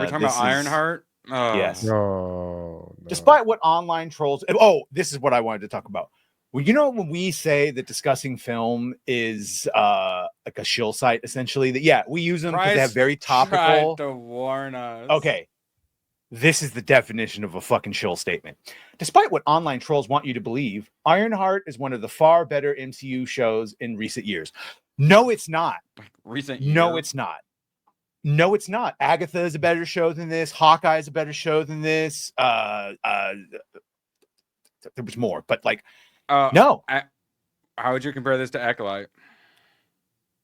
We're talking about Ironheart. Yes. No. Despite what online trolls. Oh, this is what I wanted to talk about. Well, you know, when we say that discussing film is like a shill site, essentially, that we use them because they have very topical. Tried to warn us. Okay. This is the definition of a fucking shill statement. Despite what online trolls want you to believe, Ironheart is one of the far better MCU shows in recent years. No, it's not. Recent years? No, it's not. No, it's not. Agatha is a better show than this. Hawkeye is a better show than this. There was more, but like, no. How would you compare this to Acolyte?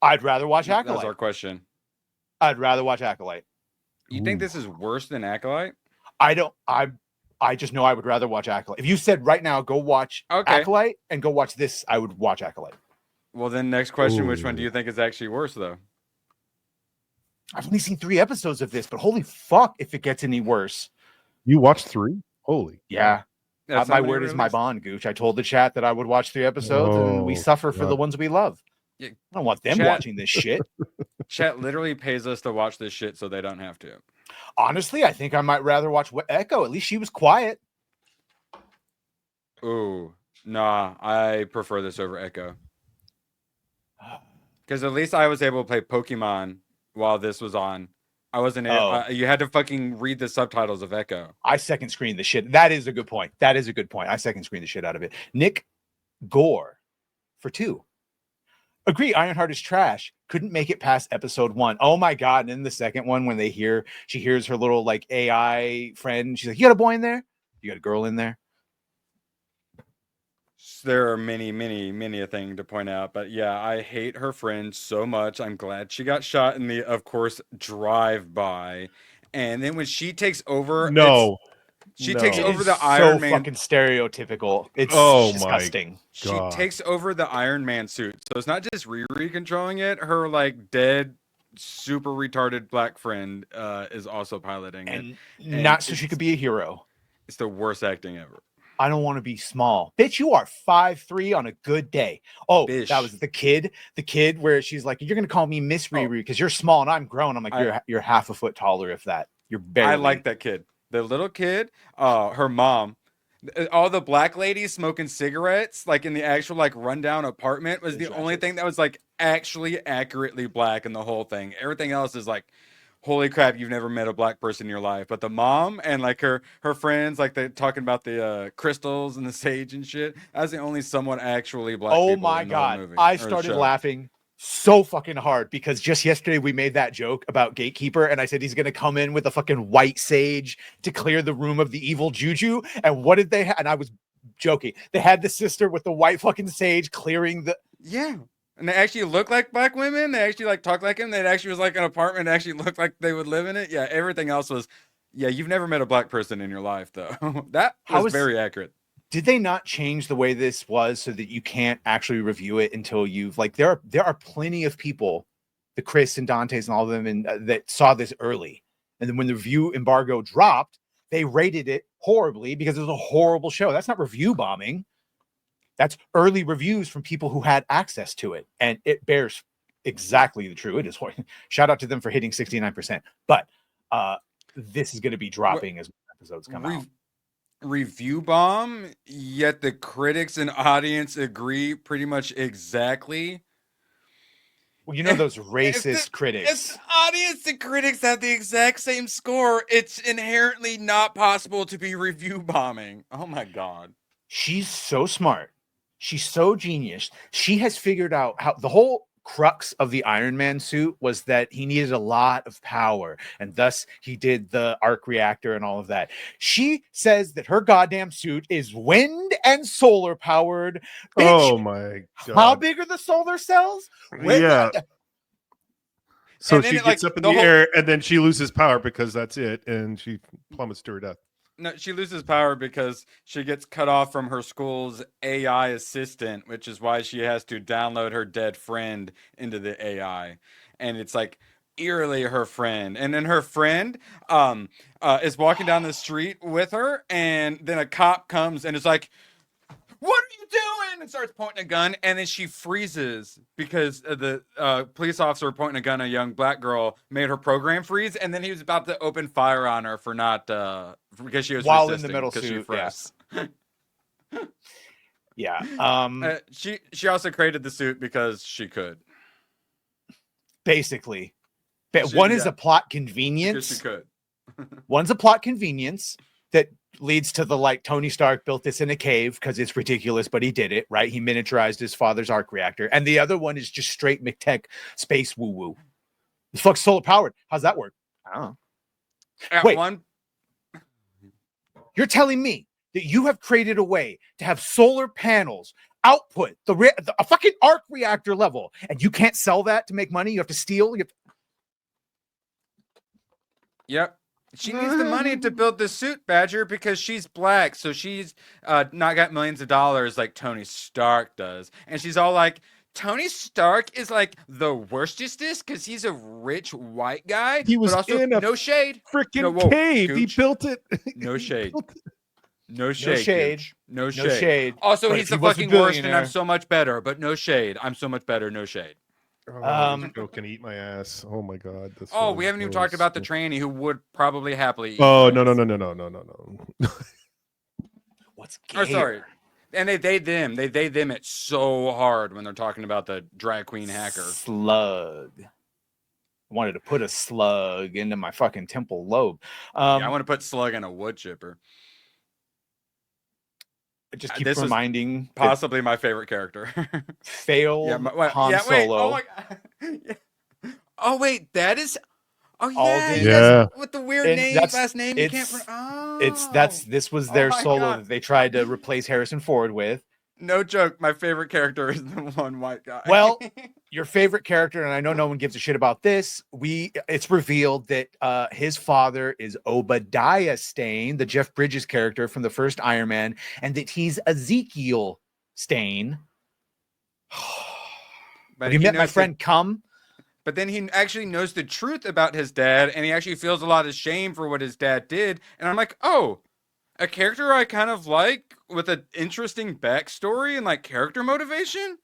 I'd rather watch Acolyte. That's our question. I'd rather watch Acolyte. You think this is worse than Acolyte? I don't. I just know I would rather watch Acolyte. If you said right now, go watch Acolyte and go watch this, I would watch Acolyte. Well, then next question, which one do you think is actually worse, though? I've only seen 3 episodes of this, but holy fuck if it gets any worse. You watched 3? Holy. Yeah. My word is my bond, Gooch. I told the chat that I would watch 3 episodes, and we suffer for the ones we love. Yeah. I don't want them watching this shit. Chat literally pays us to watch this shit so they don't have to. Honestly, I think I might rather watch Echo. At least she was quiet. Ooh, nah. I prefer this over Echo. Because at least I was able to play Pokemon while this was on. I wasn't able, you had to fucking read the subtitles of Echo. I second screen the shit. That is a good point. I second screen the shit out of it. Nick Gore for 2. Agree, Ironheart is trash. Couldn't make it past episode 1. Oh my god! And in the second one, when she hears her little like AI friend, she's like, "You got a boy in there? You got a girl in there?" There are many a thing to point out, but yeah, I hate her friend so much. I'm glad she got shot in the, of course, drive-by, and then when she takes over, takes over the Iron Man. So fucking stereotypical. It's disgusting. She takes over the Iron Man suit, so it's not just Riri controlling it. Her like dead, super retarded black friend is also piloting it, and not so she could be a hero. It's the worst acting ever. I don't want to be small. Bitch, you are 5'3" on a good day. Oh, Bish. That was the kid where she's like, "You're going to call me Miss Riri because you're small and I'm grown." I'm like, you're half a foot taller if that. You're barely. I like that kid. The little kid, her mom, all the black ladies smoking cigarettes, like in the actual like rundown apartment was the only thing that was like actually accurately black in the whole thing. Everything else is like, holy crap, you've never met a black person in your life. But the mom and like her friends, like they're talking about the crystals and the sage and shit. That's the only somewhat actually black. Oh my god, I started laughing so fucking hard because just yesterday we made that joke about Gatekeeper, and I said he's gonna come in with a fucking white sage to clear the room of the evil juju. And what did they have? And I was joking. They had the sister with the white fucking sage clearing the And they actually look like black women. They actually like talk like him. They actually was like an apartment. That actually looked like they would live in it. Yeah, everything else was. Yeah, you've never met a black person in your life though. That was very accurate. Did they not change the way this was so that you can't actually review it until you've like there are plenty of people, the Chris and Dante's and all of them, and that saw this early, and then when the review embargo dropped, they rated it horribly because it was a horrible show. That's not review bombing. That's early reviews from people who had access to it, and it bears exactly the true. It is shout out to them for hitting 69%. But this is going to be dropping as episodes come out. Review bomb, yet the critics and audience agree pretty much exactly. Well, you know those racist critics. If audience and critics have the exact same score, it's inherently not possible to be review bombing. Oh my god. She's so smart. She's so genius. She has figured out how the whole crux of the Iron Man suit was that he needed a lot of power, and thus he did the arc reactor and all of that. She says that her goddamn suit is wind and solar powered. Bitch, oh my god. How big are the solar cells? So she gets up in the air and then she loses power because that's it, and she plummets to her death. No, she loses power because she gets cut off from her school's AI assistant, which is why she has to download her dead friend into the AI. And it's like eerily her friend. And then her friend is walking down the street with her, and then a cop comes and is like, "What are you doing?" and starts pointing a gun, and then she freezes because the police officer pointing a gun at a young black girl made her program freeze, and then he was about to open fire on her for not because she was While in the resisting metal because she suit, froze. Yeah. She also created the suit because she could. Basically, one is a plot Because she convenience. could. One's a plot convenience that leads to the like Tony Stark built this in a cave because it's ridiculous, but he did it, right? He miniaturized his father's arc reactor. And the other one is just straight McTech space woo woo. It's fuck solar powered. How's that work? I don't know. Wait. You're telling me that you have created a way to have solar panels output a fucking arc reactor level, and you can't sell that to make money? You have to steal? Yep. She needs the money to build the suit, Badger, because she's black. So she's not got millions of dollars like Tony Stark does. And she's all like, Tony Stark is like the worstestest because he's a rich white guy. He was but also, in a no shade. freaking whoa, cave. Gooch. He built it. No shade. No shade. shade. No shade. No shade. Also, But he's if the he was a fucking worst, and billionaire- I'm so much better. But no shade. I'm so much better. No shade. This girl can eat my ass. Oh my god. This Oh, was we haven't even gross. talked about the tranny who would probably happily eat. Oh your ass. no. What's gay? Oh, sorry. And they them it so hard when they're talking about the drag queen hacker. Slug. I wanted to put a slug into my fucking temple lobe. Yeah, I want to put slug in a wood chipper. I just keep reminding. Possibly my favorite character. Failed Han Solo. Oh my god. Yeah. Oh wait, that is. Oh yeah, Alden. Yeah. with the weird name, last name you can't. This was their solo God. that they tried to replace Harrison Ford with. No joke. My favorite character is the one white guy. Well, your favorite character, and I know no one gives a shit about this. It's revealed that his father is Obadiah Stane, the Jeff Bridges character from the first Iron Man, and that he's Ezekiel Stane. But Have you met my friend Cum? But then he actually knows the truth about his dad, and he actually feels a lot of shame for what his dad did. And I'm like, oh, a character I kind of like with an interesting backstory and like character motivation.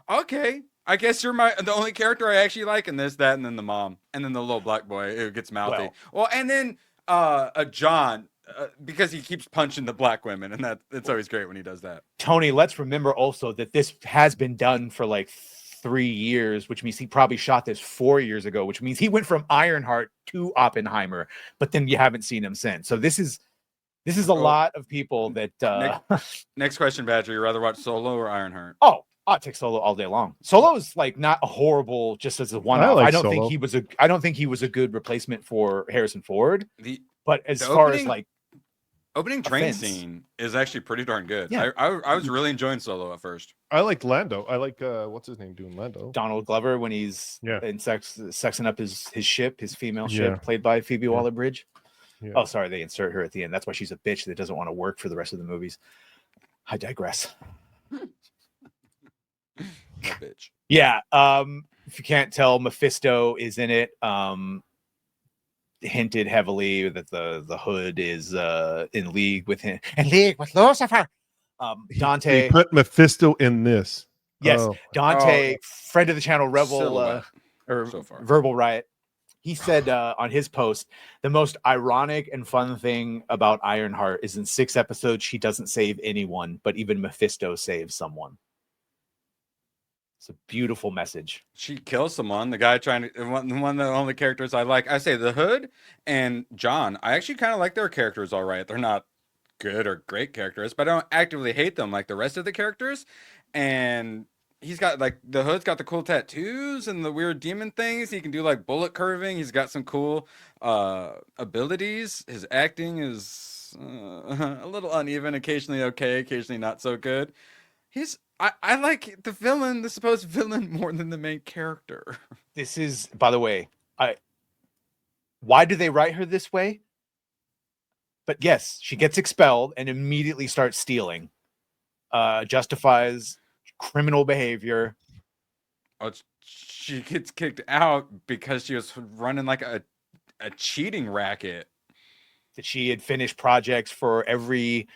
Okay, I guess you're the only character I actually like in this, that, and then the mom, and then the little black boy who gets mouthy. Well, and then John, because he keeps punching the black women, and it's always great when he does that. Tony, let's remember also that this has been done for like 3 years, which means he probably shot this 4 years ago, which means he went from Ironheart to Oppenheimer, but then you haven't seen him since. So this is a lot of people that next question, Badger, you rather watch Solo or Ironheart? Oh, I'll take Solo all day long. Solo is like not a horrible just as a one-off. I don't think he was a good replacement for Harrison Ford. But as far as like opening train scene is actually pretty darn good. Yeah. I was really enjoying Solo at first. I like Lando. I like what's his name doing Lando? Donald Glover when he's sexing up his ship, his female ship, played by Phoebe Waller-Bridge. Yeah. Oh, sorry, they insert her at the end. That's why she's a bitch that doesn't want to work for the rest of the movies. I digress. Bitch. Yeah. If you can't tell, Mephisto is in it. Hinted heavily that the Hood is in league with him. In league with Lucifer. Dante. He put Mephisto in this. Yes. Dante, friend of the channel, Rebel Verbal Riot. He said on his post, the most ironic and fun thing about Ironheart is in 6 episodes, she doesn't save anyone, but even Mephisto saves someone. It's a beautiful message. She kills someone. The guy one of the only characters I like. I say the Hood and John. I actually kind of like their characters all right. They're not good or great characters, but I don't actively hate them like the rest of the characters. And he's got like the Hood's got the cool tattoos and the weird demon things. He can do like bullet curving. He's got some cool abilities. His acting is a little uneven. Occasionally okay, occasionally not so good. I like the villain, the supposed villain, more than the main character. This is, by the way, why do they write her this way? But yes, she gets expelled and immediately starts stealing. Justifies criminal behavior. Oh, she gets kicked out because she was running like a cheating racket. That she had finished projects for every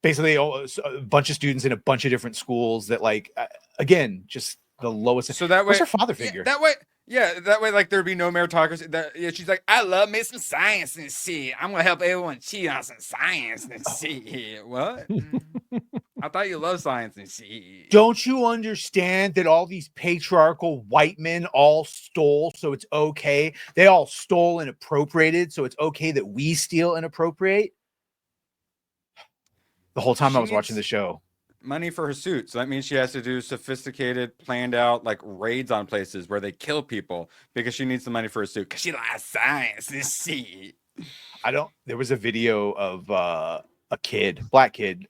basically a bunch of students in a bunch of different schools that like again just the lowest. So that way, what's her father figure? that way, like there'd be no meritocracy. She's like, I love me some science and shit. I'm gonna help everyone cheat on some science and shit. What? I thought you loved science and shit. Don't you understand that all these patriarchal white men all stole, so it's okay? They all stole and appropriated, so it's okay that we steal and appropriate? The whole time I was watching the show. Money for her suit, so that means she has to do sophisticated, planned out like raids on places where they kill people because she needs the money for her suit because she likes science and shit. There was a video of a black kid,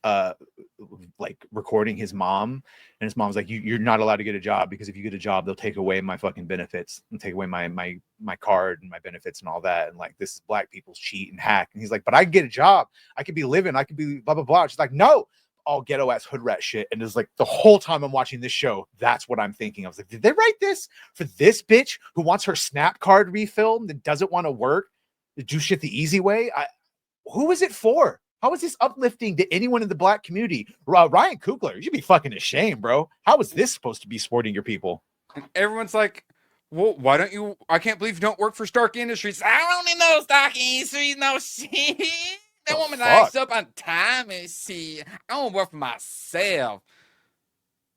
like recording his mom, and his mom's like, you're not allowed to get a job because if you get a job, they'll take away my fucking benefits and take away my card and my benefits and all that. And like, this is black people's cheat and hack. And he's like, but I can get a job. I could be living. I could be blah, blah, blah. She's like, no, all ghetto ass hood rat shit. And it's like the whole time I'm watching this show, that's what I'm thinking. I was like, did they write this for this bitch who wants her snap card refilled and doesn't want to work to do shit the easy way? Who is it for? How is this uplifting to anyone in the black community? Ryan Coogler, you should be fucking ashamed, bro. How is this supposed to be supporting your people? And everyone's like, well, why don't you? I can't believe you don't work for Stark Industries. I don't need no Stark Industries, no shit. That woman acts up on time and shit. I want to work for myself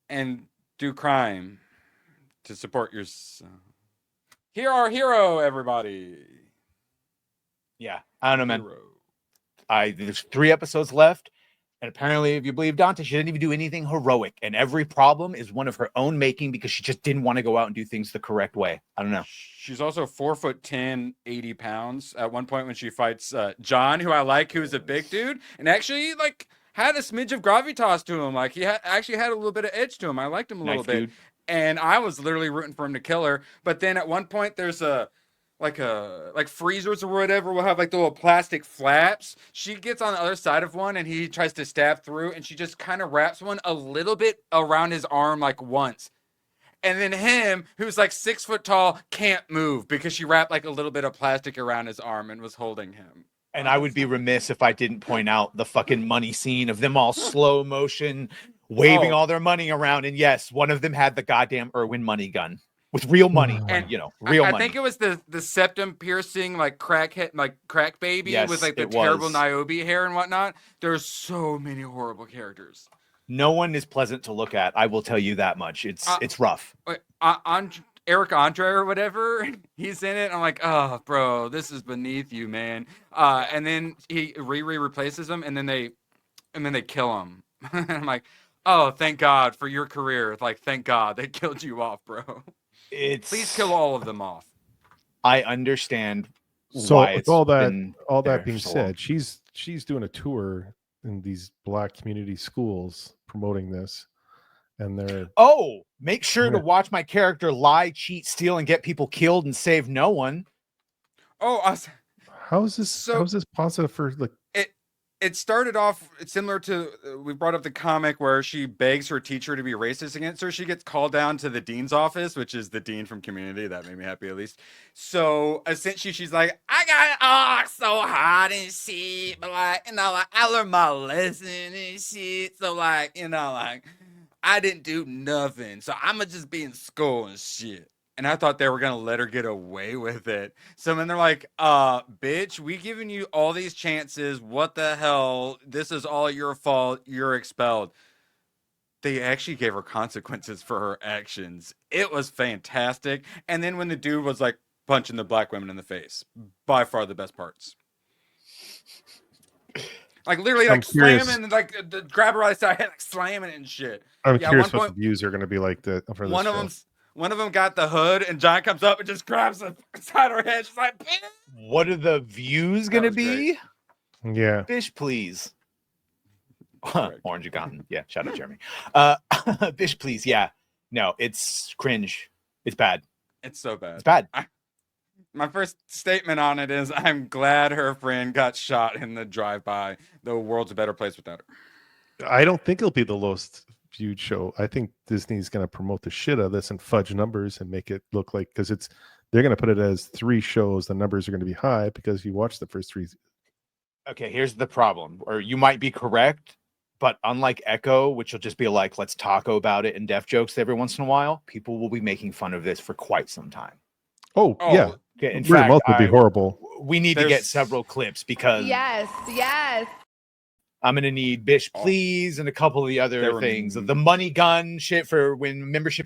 and do crime to support yourself. Hero, everybody. Yeah, I don't know, man. Hero. There's 3 episodes left, and apparently, if you believe Dante, she didn't even do anything heroic, and every problem is one of her own making because she just didn't want to go out and do things the correct way. I don't know. She's also 4'10", 80 pounds. At one point when she fights John, who I like, who's a big dude, and actually like had a smidge of gravitas to him. Like he actually had a little bit of edge to him. I liked him a little bit, dude. And I was literally rooting for him to kill her. But then at one point there's like freezers or whatever will have like the little plastic flaps. She gets on the other side of one and he tries to stab through and she just kind of wraps one a little bit around his arm like once. And then him, who's like 6 foot tall, can't move because she wrapped like a little bit of plastic around his arm and was holding him. And I would be remiss if I didn't point out the fucking money scene of them all slow motion waving all their money around. And yes, one of them had the goddamn Irwin money gun. With real money, and real money. I think it was the septum piercing, like crack baby with like the terrible Niobe hair and whatnot. There's so many horrible characters. No one is pleasant to look at. I will tell you that much. It's rough. Eric Andre or whatever, he's in it. I'm like, oh, bro, this is beneath you, man. And then he replaces him, and then they kill him. And I'm like, oh, thank God for your career. Like, thank God they killed you off, bro. Please kill all of them off. I understand. So why with all that being said, she's doing a tour in these black community schools promoting this, and they're make sure to watch my character lie, cheat, steal, and get people killed and save no one. How is this positive for like? It started off similar to, we brought up the comic where she begs her teacher to be racist against her. She gets called down to the dean's office, which is the dean from Community. That made me happy, at least. So essentially she's like, I got so hard and shit, but like, I learned my lesson and shit. So like, I didn't do nothing. So I'm gonna just be in school and shit. And I thought they were going to let her get away with it. So then they're like, bitch, we giving you all these chances. What the hell? This is all your fault. You're expelled. They actually gave her consequences for her actions. It was fantastic. And then when the dude was like punching the black women in the face, by far the best parts. Like literally like slamming, like grab her right side, like slamming it and shit. I'm curious what the views are going to be like for this One of them got the hood, and John comes up and just grabs the side of her head. She's like, "Bitch." What are the views going to be? Great. Yeah. Bish, please. Orange Gotten. Yeah, shout out Jeremy. Bish, please. Yeah. No, it's cringe. It's bad. It's so bad. It's bad. My first statement on it is I'm glad her friend got shot in the drive-by. The world's a better place without her. I don't think it'll be the lowest viewed show. I think Disney's going to promote the shit out of this and fudge numbers and make it look like, because they're going to put it as 3 shows. The numbers are going to be high because you watch the first 3. Okay, here's the problem, or you might be correct, But unlike Echo, which will just be like, let's taco about it and deaf jokes every once in a while, people will be making fun of this for quite some time. Oh, Oh, yeah. Okay, in Word of fact, mouth would be horrible. we need to get There's- several clips because Yes. I'm gonna need Bish Oh. Please and a couple of the other There were things. The money gun shit for when membership